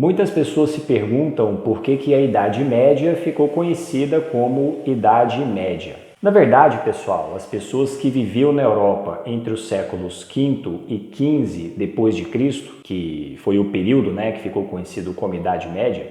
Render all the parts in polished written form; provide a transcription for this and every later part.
Muitas pessoas se perguntam por que a Idade Média ficou conhecida como Idade Média. Na verdade, pessoal, as pessoas que viviam na Europa entre os séculos V e XV depois de Cristo, que foi o período, que ficou conhecido como Idade Média,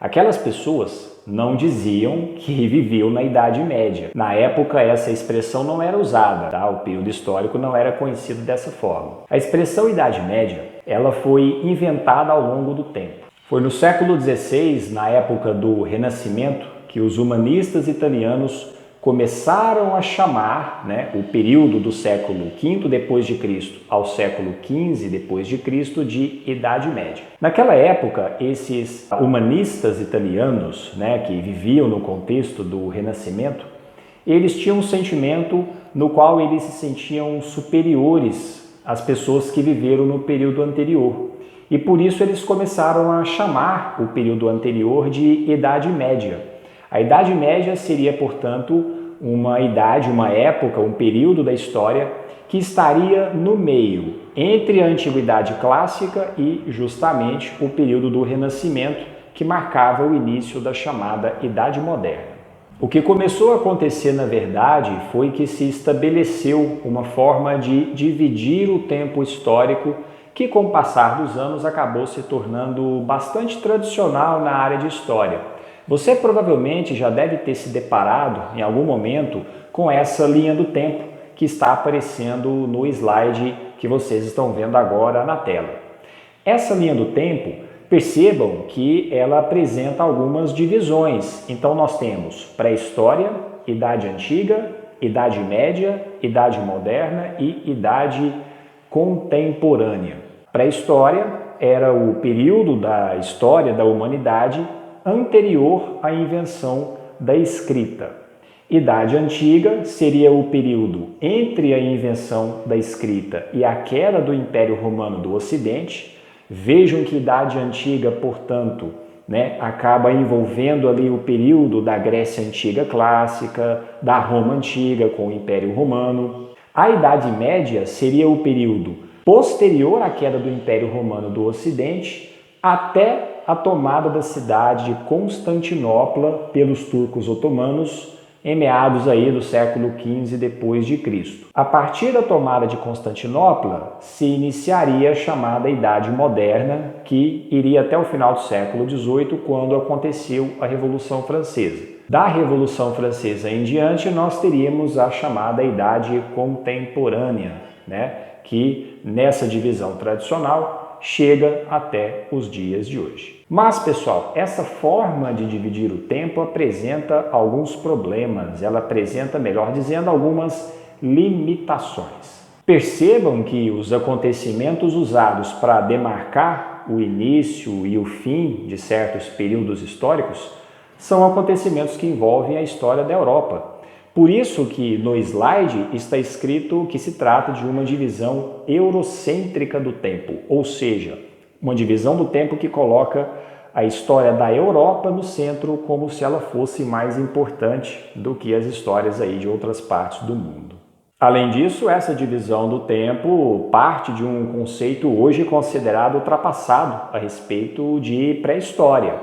aquelas pessoas não diziam que viviam na Idade Média. Na época, essa expressão não era usada, tá? O período histórico não era conhecido dessa forma. A expressão Idade Média, ela foi inventada ao longo do tempo. Foi no século XVI, na época do Renascimento, que os humanistas italianos começaram a chamar o período do século V depois de Cristo ao século XV depois de Cristo de Idade Média. Naquela época, esses humanistas italianos, que viviam no contexto do Renascimento, eles tinham um sentimento no qual eles se sentiam superiores às pessoas que viveram no período anterior. E por isso eles começaram a chamar o período anterior de Idade Média. A Idade Média seria, portanto, uma idade, uma época, um período da história que estaria no meio entre a Antiguidade Clássica e justamente o período do Renascimento, que marcava o início da chamada Idade Moderna. O que começou a acontecer, na verdade, foi que se estabeleceu uma forma de dividir o tempo histórico que, com o passar dos anos, acabou se tornando bastante tradicional na área de história. Você provavelmente já deve ter se deparado em algum momento com essa linha do tempo que está aparecendo no slide que vocês estão vendo agora na tela. Essa linha do tempo, percebam que ela apresenta algumas divisões. Então nós temos pré-história, Idade Antiga, Idade Média, Idade Moderna e Idade Contemporânea. Pré-história era o período da história da humanidade anterior à invenção da escrita. Idade Antiga seria o período entre a invenção da escrita e a queda do Império Romano do Ocidente. Vejam que Idade Antiga, portanto, acaba envolvendo ali o período da Grécia Antiga Clássica, da Roma Antiga com o Império Romano. A Idade Média seria o período posterior à queda do Império Romano do Ocidente até a tomada da cidade de Constantinopla pelos turcos otomanos em meados aí do século XV depois de Cristo. A partir da tomada de Constantinopla se iniciaria a chamada Idade Moderna, que iria até o final do século XVIII, quando aconteceu a Revolução Francesa. Da Revolução Francesa em diante, nós teríamos a chamada Idade Contemporânea, que nessa divisão tradicional chega até os dias de hoje. Mas, pessoal, essa forma de dividir o tempo apresenta alguns problemas, ela apresenta, melhor dizendo, algumas limitações. Percebam que os acontecimentos usados para demarcar o início e o fim de certos períodos históricos são acontecimentos que envolvem a história da Europa. Por isso que no slide está escrito que se trata de uma divisão eurocêntrica do tempo, ou seja, uma divisão do tempo que coloca a história da Europa no centro como se ela fosse mais importante do que as histórias aí de outras partes do mundo. Além disso, essa divisão do tempo parte de um conceito hoje considerado ultrapassado a respeito de pré-história.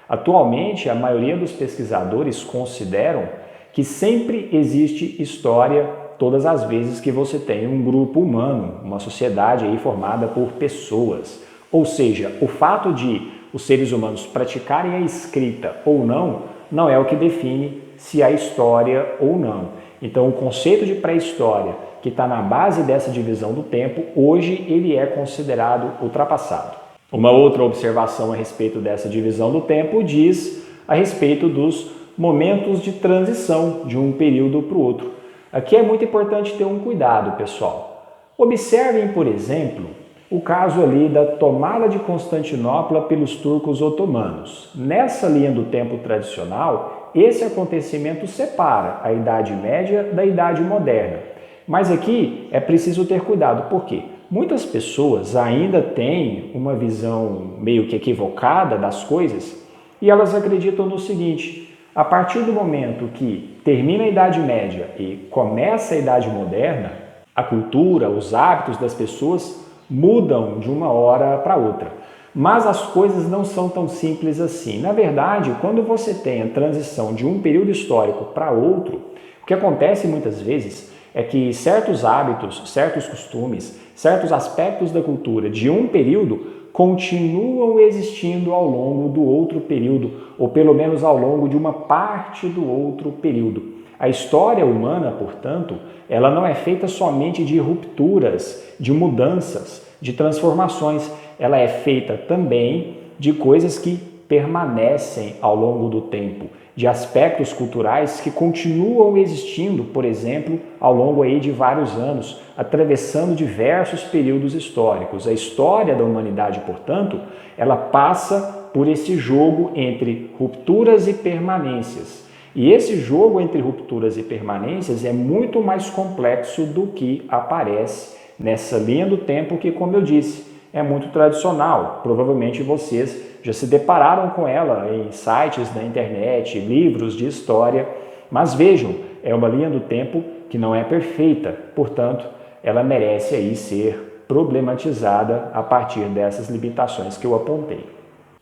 Atualmente, a maioria dos pesquisadores consideram que sempre existe história todas as vezes que você tem um grupo humano, uma sociedade aí formada por pessoas. Ou seja, o fato de os seres humanos praticarem a escrita ou não é o que define se há história ou não. Então, o conceito de pré-história, que está na base dessa divisão do tempo, hoje ele é considerado ultrapassado. Uma outra observação a respeito dessa divisão do tempo diz a respeito dos momentos de transição de um período para o outro. Aqui é muito importante ter um cuidado, pessoal. Observem, por exemplo, o caso ali da tomada de Constantinopla pelos turcos otomanos. Nessa linha do tempo tradicional, esse acontecimento separa a Idade Média da Idade Moderna. Mas aqui é preciso ter cuidado, porque muitas pessoas ainda têm uma visão meio que equivocada das coisas e elas acreditam no seguinte: a partir do momento que termina a Idade Média e começa a Idade Moderna, a cultura, os hábitos das pessoas mudam de uma hora para outra. Mas as coisas não são tão simples assim. Na verdade, quando você tem a transição de um período histórico para outro, o que acontece muitas vezes é que certos hábitos, certos costumes, certos aspectos da cultura de um período continuam existindo ao longo do outro período, ou pelo menos ao longo de uma parte do outro período. A história humana, portanto, ela não é feita somente de rupturas, de mudanças, de transformações. Ela é feita também de coisas que permanecem ao longo do tempo, de aspectos culturais que continuam existindo, por exemplo, ao longo aí de vários anos, atravessando diversos períodos históricos. A história da humanidade, portanto, ela passa por esse jogo entre rupturas e permanências. E esse jogo entre rupturas e permanências é muito mais complexo do que aparece nessa linha do tempo que, como eu disse, é muito tradicional. Provavelmente vocês já se depararam com ela em sites da internet, livros de história, mas vejam, é uma linha do tempo que não é perfeita, portanto, ela merece aí ser problematizada a partir dessas limitações que eu apontei.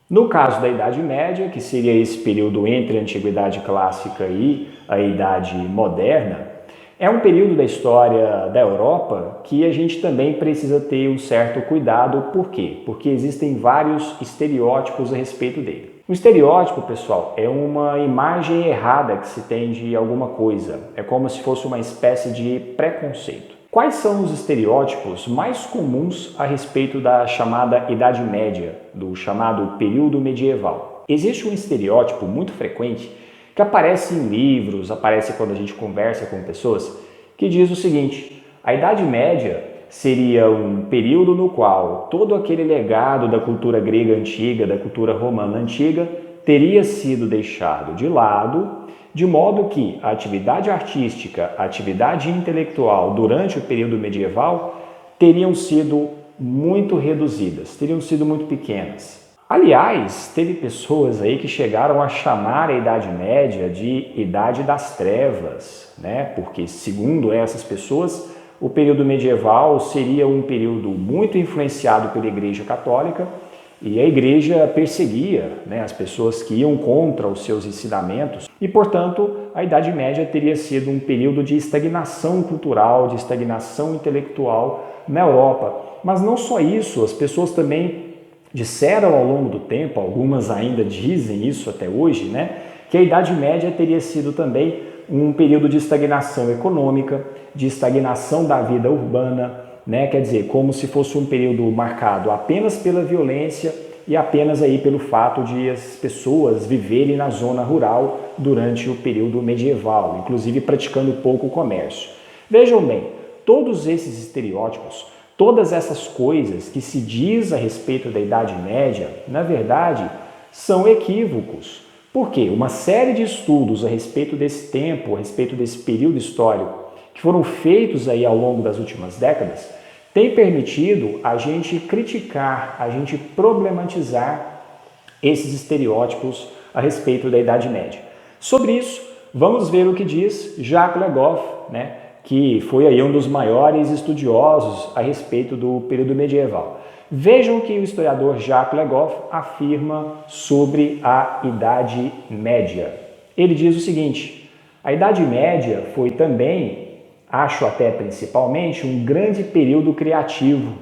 No caso da Idade Média, que seria esse período entre a Antiguidade Clássica e a Idade Moderna, é um período da história da Europa que a gente também precisa ter um certo cuidado. Por quê? Porque existem vários estereótipos a respeito dele. O estereótipo, pessoal, é uma imagem errada que se tem de alguma coisa. É como se fosse uma espécie de preconceito. Quais são os estereótipos mais comuns a respeito da chamada Idade Média, do chamado período medieval? Existe um estereótipo muito frequente que aparece em livros, aparece quando a gente conversa com pessoas, que diz o seguinte: a Idade Média seria um período no qual todo aquele legado da cultura grega antiga, da cultura romana antiga, teria sido deixado de lado, de modo que a atividade artística, a atividade intelectual durante o período medieval teriam sido muito reduzidas, teriam sido muito pequenas. Aliás, teve pessoas aí que chegaram a chamar a Idade Média de Idade das Trevas, né? Porque, segundo essas pessoas, o período medieval seria um período muito influenciado pela Igreja Católica e a Igreja perseguia, né, as pessoas que iam contra os seus ensinamentos e, portanto, a Idade Média teria sido um período de estagnação cultural, de estagnação intelectual na Europa. Mas não só isso, as pessoas também disseram ao longo do tempo, algumas ainda dizem isso até hoje, né, que a Idade Média teria sido também um período de estagnação econômica, de estagnação da vida urbana, né, quer dizer, como se fosse um período marcado apenas pela violência e apenas aí pelo fato de as pessoas viverem na zona rural durante o período medieval, inclusive praticando pouco comércio. Vejam bem, todos esses estereótipos, todas essas coisas que se diz a respeito da Idade Média, na verdade, são equívocos. Por quê? Uma série de estudos a respeito desse tempo, a respeito desse período histórico, que foram feitos aí ao longo das últimas décadas, tem permitido a gente criticar, a gente problematizar esses estereótipos a respeito da Idade Média. Sobre isso, vamos ver o que diz Jacques Le Goff, né, que foi aí um dos maiores estudiosos a respeito do período medieval. Vejam o que o historiador Jacques Le Goff afirma sobre a Idade Média. Ele diz o seguinte: a Idade Média foi também, acho até principalmente, um grande período criativo.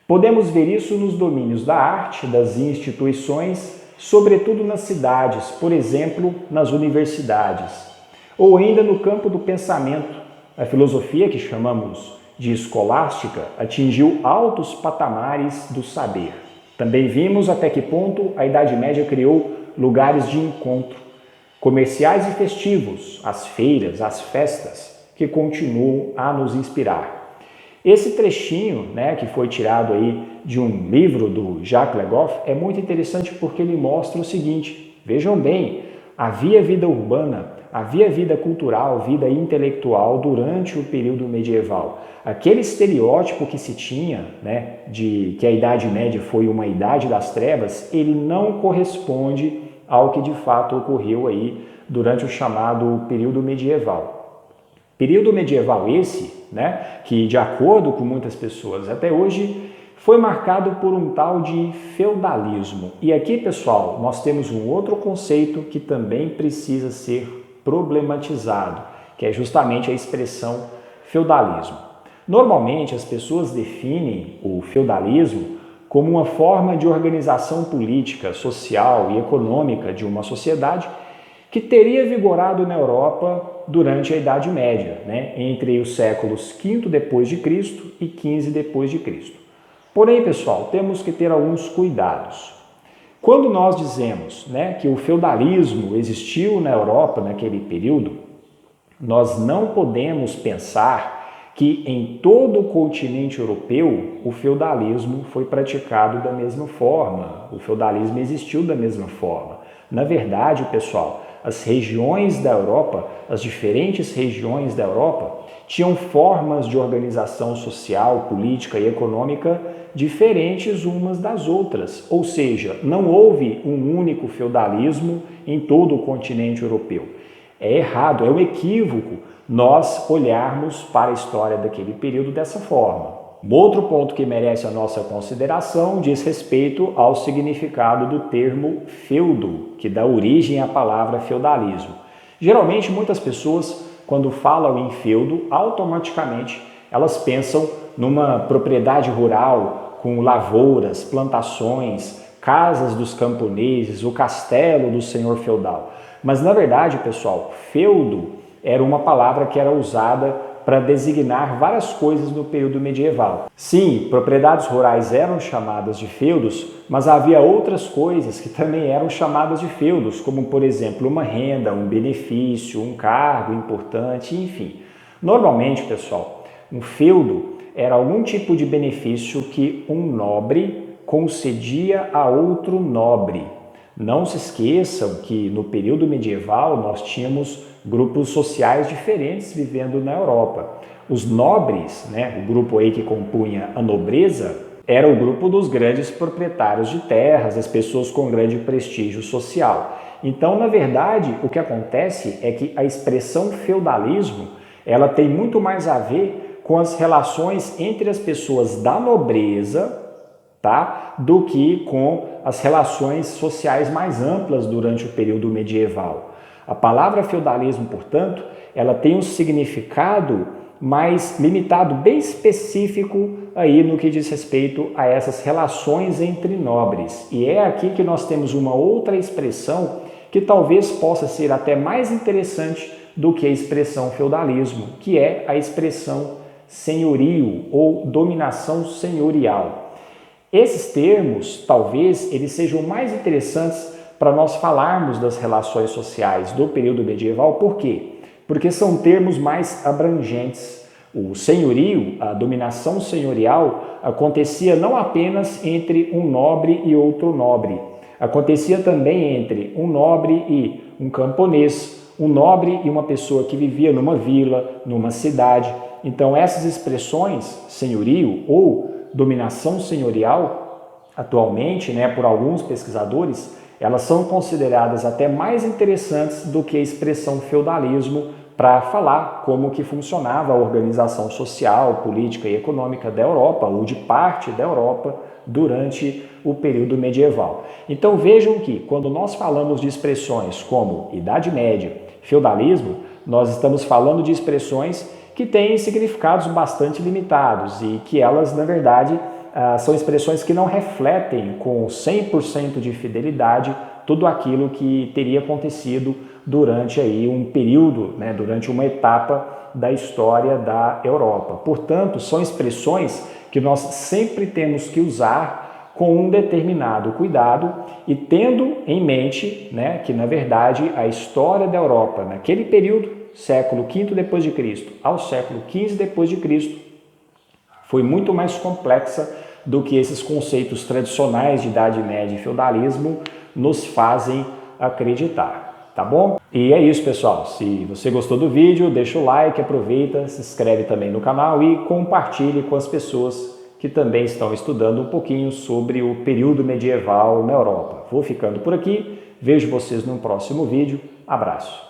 Podemos ver isso nos domínios da arte, das instituições, sobretudo nas cidades, por exemplo, nas universidades, ou ainda no campo do pensamento. A filosofia, que chamamos de escolástica, atingiu altos patamares do saber. Também vimos até que ponto a Idade Média criou lugares de encontro, comerciais e festivos, as feiras, as festas, que continuam a nos inspirar. Esse trechinho, né, que foi tirado aí de um livro do Jacques Le Goff, é muito interessante porque ele mostra o seguinte: vejam bem, havia vida urbana, havia vida cultural, vida intelectual durante o período medieval. Aquele estereótipo que se tinha, né, de que a Idade Média foi uma idade das trevas, ele não corresponde ao que de fato ocorreu aí durante o chamado período medieval. Período medieval esse, né, que de acordo com muitas pessoas até hoje foi marcado por um tal de feudalismo. E aqui, pessoal, nós temos um outro conceito que também precisa ser problematizado, que é justamente a expressão feudalismo. Normalmente, as pessoas definem o feudalismo como uma forma de organização política, social e econômica de uma sociedade que teria vigorado na Europa durante a Idade Média, entre os séculos V depois de Cristo e XV depois de Cristo. Porém, pessoal, temos que ter alguns cuidados. Quando nós dizemos que o feudalismo existiu na Europa naquele período, nós não podemos pensar que em todo o continente europeu o feudalismo foi praticado da mesma forma, o feudalismo existiu da mesma forma. Na verdade, pessoal, as regiões da Europa, as diferentes regiões da Europa, tinham formas de organização social, política e econômica diferentes umas das outras. Ou seja, não houve um único feudalismo em todo o continente europeu. É errado, é um equívoco nós olharmos para a história daquele período dessa forma. Um outro ponto que merece a nossa consideração diz respeito ao significado do termo feudo, que dá origem à palavra feudalismo. Geralmente, muitas pessoas, quando falam em feudo, automaticamente elas pensam numa propriedade rural com lavouras, plantações, casas dos camponeses, o castelo do senhor feudal. Mas, na verdade, pessoal, feudo era uma palavra que era usada para designar várias coisas no período medieval. Sim, propriedades rurais eram chamadas de feudos, mas havia outras coisas que também eram chamadas de feudos, como, por exemplo, uma renda, um benefício, um cargo importante, enfim. Normalmente, pessoal, um feudo era algum tipo de benefício que um nobre concedia a outro nobre. Não se esqueçam que no período medieval nós tínhamos grupos sociais diferentes vivendo na Europa. Os nobres, o grupo aí que compunha a nobreza, era o grupo dos grandes proprietários de terras, as pessoas com grande prestígio social. Então, na verdade, o que acontece é que a expressão feudalismo, ela tem muito mais a ver com as relações entre as pessoas da nobreza, do que com as relações sociais mais amplas durante o período medieval. A palavra feudalismo, portanto, ela tem um significado mais limitado, bem específico aí no que diz respeito a essas relações entre nobres. E é aqui que nós temos uma outra expressão que talvez possa ser até mais interessante do que a expressão feudalismo, que é a expressão senhorio ou dominação senhorial. Esses termos, talvez, eles sejam mais interessantes para nós falarmos das relações sociais do período medieval. Por quê? Porque são termos mais abrangentes. O senhorio, a dominação senhorial, acontecia não apenas entre um nobre e outro nobre. Acontecia também entre um nobre e um camponês, um nobre e uma pessoa que vivia numa vila, numa cidade. Então, essas expressões, senhorio ou dominação senhorial, atualmente, por alguns pesquisadores, elas são consideradas até mais interessantes do que a expressão feudalismo para falar como que funcionava a organização social, política e econômica da Europa ou de parte da Europa durante o período medieval. Então vejam que quando nós falamos de expressões como Idade Média, feudalismo, nós estamos falando de expressões que têm significados bastante limitados e que elas, na verdade, são expressões que não refletem com 100% de fidelidade tudo aquilo que teria acontecido durante aí um período, durante uma etapa da história da Europa. Portanto, são expressões que nós sempre temos que usar com um determinado cuidado e tendo em mente que, na verdade, a história da Europa naquele período, século V depois de Cristo ao século XV depois de Cristo, foi muito mais complexa do que esses conceitos tradicionais de Idade Média e feudalismo nos fazem acreditar, tá bom? E é isso, pessoal. Se você gostou do vídeo, deixa o like, aproveita, se inscreve também no canal e compartilhe com as pessoas que também estão estudando um pouquinho sobre o período medieval na Europa. Vou ficando por aqui, vejo vocês no próximo vídeo. Abraço!